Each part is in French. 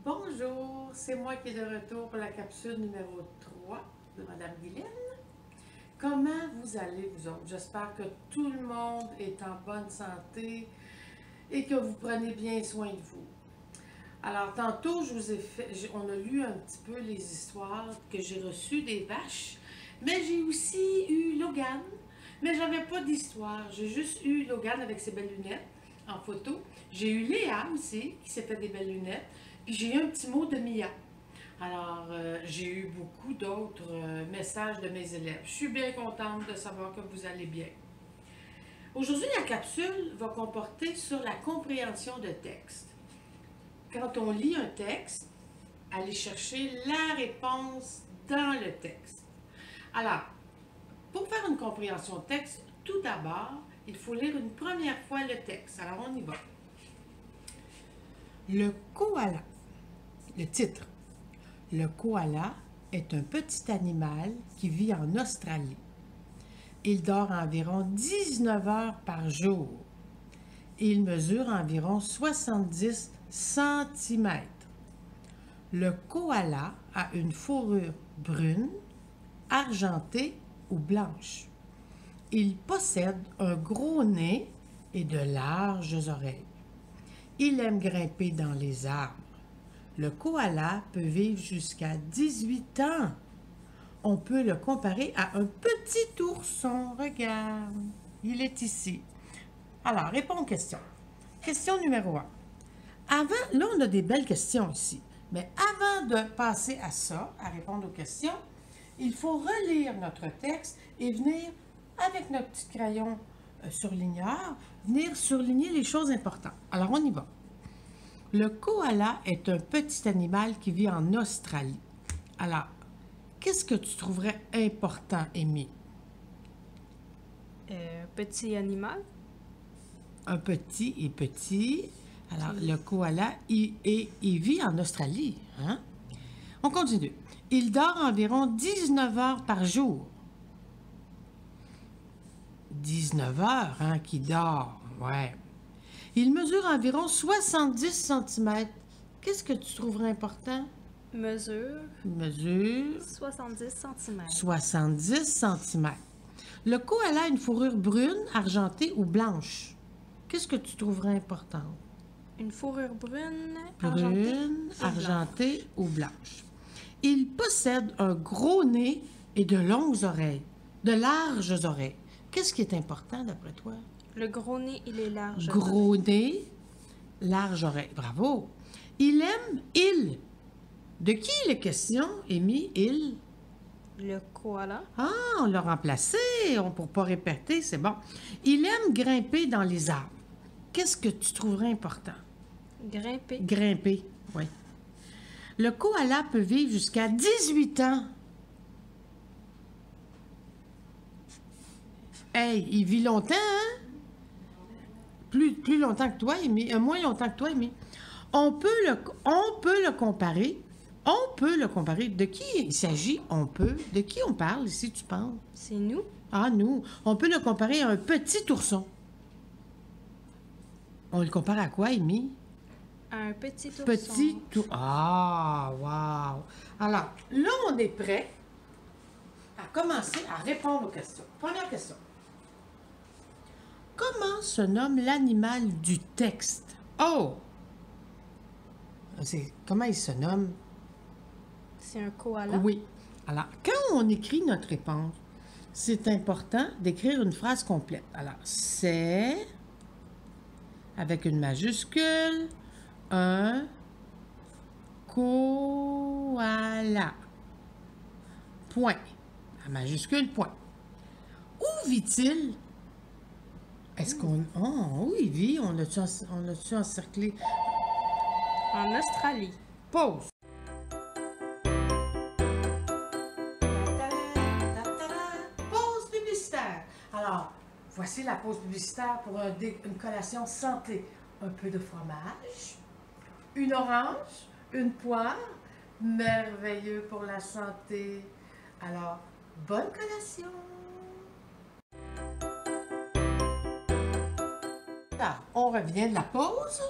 Bonjour, c'est moi qui est de retour pour la capsule numéro 3 de Madame Guylaine. Comment vous allez, vous autres? J'espère que tout le monde est en bonne santé et que vous prenez bien soin de vous. Alors, tantôt, on a lu un petit peu les histoires que j'ai reçues des vaches, mais j'ai aussi eu Logan, mais j'avais pas d'histoire. J'ai juste eu Logan avec ses belles lunettes en photo. J'ai eu Léa aussi, qui s'est fait des belles lunettes. Puis j'ai eu un petit mot de Mia. Alors, j'ai eu beaucoup d'autres messages de mes élèves. Je suis bien contente de savoir que vous allez bien. Aujourd'hui, la capsule va comporter sur la compréhension de texte. Quand on lit un texte, allez chercher la réponse dans le texte. Alors, pour faire une compréhension de texte, tout d'abord, il faut lire une première fois le texte. Alors, on y va. Le koala. Le titre. Le koala est un petit animal qui vit en Australie. Il dort environ 19 heures par jour. Il mesure environ 70 cm. Le koala a une fourrure brune, argentée ou blanche. Il possède un gros nez et de larges oreilles. Il aime grimper dans les arbres. Le koala peut vivre jusqu'à 18 ans. On peut le comparer à un petit ourson. Regarde, il est ici. Alors, réponds aux questions. Question numéro 1. Là, on a des belles questions ici. Mais avant de passer à ça, à répondre aux questions, il faut relire notre texte et venir, avec notre petit crayon surligneur, venir surligner les choses importantes. Alors, on y va. Le koala est un petit animal qui vit en Australie. Alors, qu'est-ce que tu trouverais important, Amy? Petit animal. Un petit et petit. Alors, le koala, il vit en Australie. Hein? On continue. Il dort environ 19 heures par jour. 19 heures, hein, qu'il dort. Ouais. Il mesure environ 70 cm. Qu'est-ce que tu trouverais important? Mesure 70 cm. 70 cm. Le koala a une fourrure brune, argentée ou blanche. Qu'est-ce que tu trouverais important? Une fourrure brune, argentée ou blanche. Il possède un gros nez et de longues oreilles, de larges oreilles. Qu'est-ce qui est important d'après toi? Le gros nez et les larges oreilles. Gros nez, larges oreilles. Bravo. Il aime il. De qui il est question, Amy? Il? Le koala. Ah, on l'a remplacé. Pour pas répéter, c'est bon. Il aime grimper dans les arbres. Qu'est-ce que tu trouverais important? Grimper. Grimper, oui. Le koala peut vivre jusqu'à 18 ans. Hey, il vit longtemps, hein? Plus longtemps que toi, Amy. Moins longtemps que toi, Amy. On peut le comparer. On peut le comparer. De qui il s'agit? On peut. De qui on parle ici, tu penses? C'est nous. Ah, nous. On peut le comparer à un petit ourson. On le compare à quoi, Amy? À un petit ourson. Petit ourson. Ah, wow! Alors, là, on est prêt à commencer à répondre aux questions. Première question. Comment se nomme l'animal du texte? Oh! Comment il se nomme? C'est un koala. Oui. Alors, quand on écrit notre réponse, c'est important d'écrire une phrase complète. Alors, c'est, avec une majuscule, un koala. Point. La majuscule, point. Où vit-il? Est-ce qu'on... Oh, où il vit? On l'a-tu encerclé? En Australie. Pause. Pause publicitaire. Alors, voici la pause publicitaire pour une collation santé. Un peu de fromage, une orange, une poire, merveilleux pour la santé. Alors, bonne collation. On revient de la pause.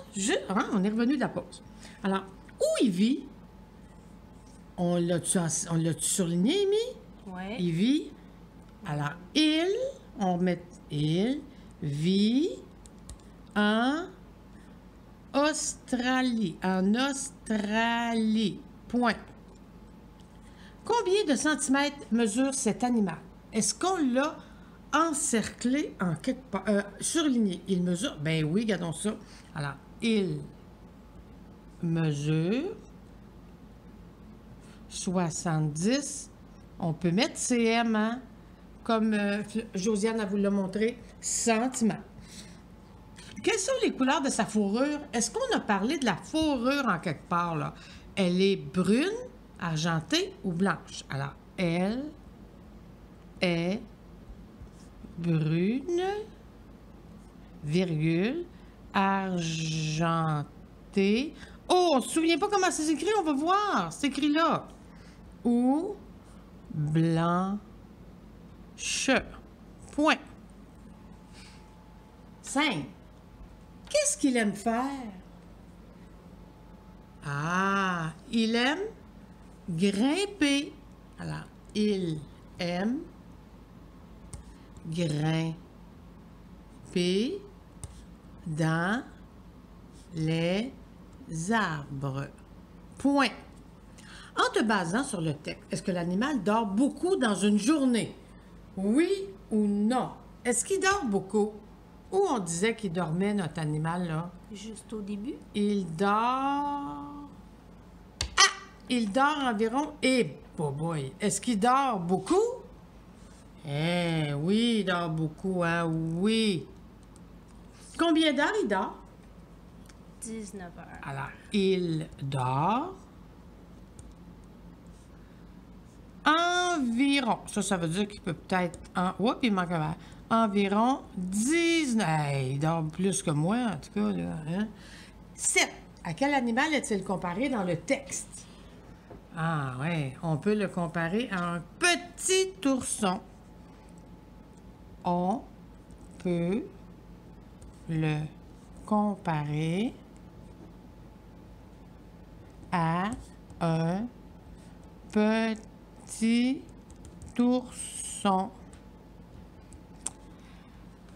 On est revenu de la pause. Alors, Où il vit? On l'a-tu surligné, Amy? Ouais. Il vit. Alors, on met il vit en Australie. En Australie. Point. Combien de centimètres mesure cet animal? Est-ce qu'on l'a encerclé en quelque part? Surligné. Il mesure. Ben oui, regardons ça. Alors, il mesure 70. On peut mettre cm, hein? Comme Josiane a vous l'a montré, centimètres. Quelles sont les couleurs de sa fourrure? Est-ce qu'on a parlé de la fourrure en quelque part, là? Elle est brune, argentée ou blanche? Alors, elle est brune, virgule, argentée. Oh, on ne se souvient pas comment c'est écrit, on va voir. C'est écrit là. Ou blanche. Point. 5. Qu'est-ce qu'il aime faire? Ah, il aime grimper. Alors, il aime grimper dans les arbres. Point. En te basant sur le texte, est-ce que l'animal dort beaucoup dans une journée? Oui ou non? Est-ce qu'il dort beaucoup? Où on disait qu'il dormait, notre animal, là? Juste au début. Il dort... Ah! Il dort environ... Eh, boy! Est-ce qu'il dort beaucoup? Eh, oui, il dort beaucoup, hein? Oui. Combien d'heures il dort? 19 heures. Alors, il dort environ, ça veut dire qu'il peut peut-être, oups, il manque un verre, environ 19, hey, il dort plus que moi, en tout cas, là, hein? 7. À quel animal est-il comparé dans le texte? Ah, ouais, on peut le comparer à un petit ourson. On peut le comparer à un petit ourson.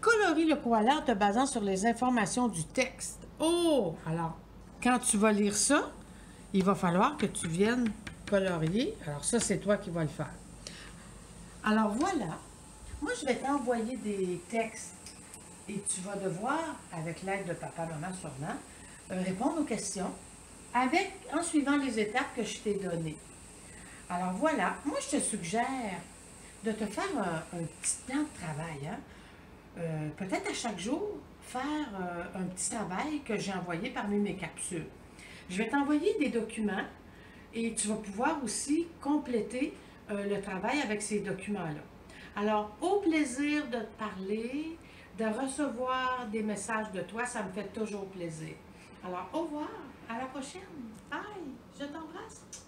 Colorie le koala en te basant sur les informations du texte. Oh! Alors, quand tu vas lire ça, il va falloir que tu viennes colorier. Alors ça, c'est toi qui vas le faire. Alors voilà. Moi, je vais t'envoyer des textes et tu vas devoir, avec l'aide de papa, maman sûrement, répondre aux questions en suivant les étapes que je t'ai données. Alors voilà, moi je te suggère de te faire un petit plan de travail. Hein? Peut-être à chaque jour, faire un petit travail que j'ai envoyé parmi mes capsules. Je vais t'envoyer des documents et tu vas pouvoir aussi compléter le travail avec ces documents-là. Alors, au plaisir de te parler, de recevoir des messages de toi, ça me fait toujours plaisir. Alors, au revoir, à la prochaine. Bye, je t'embrasse.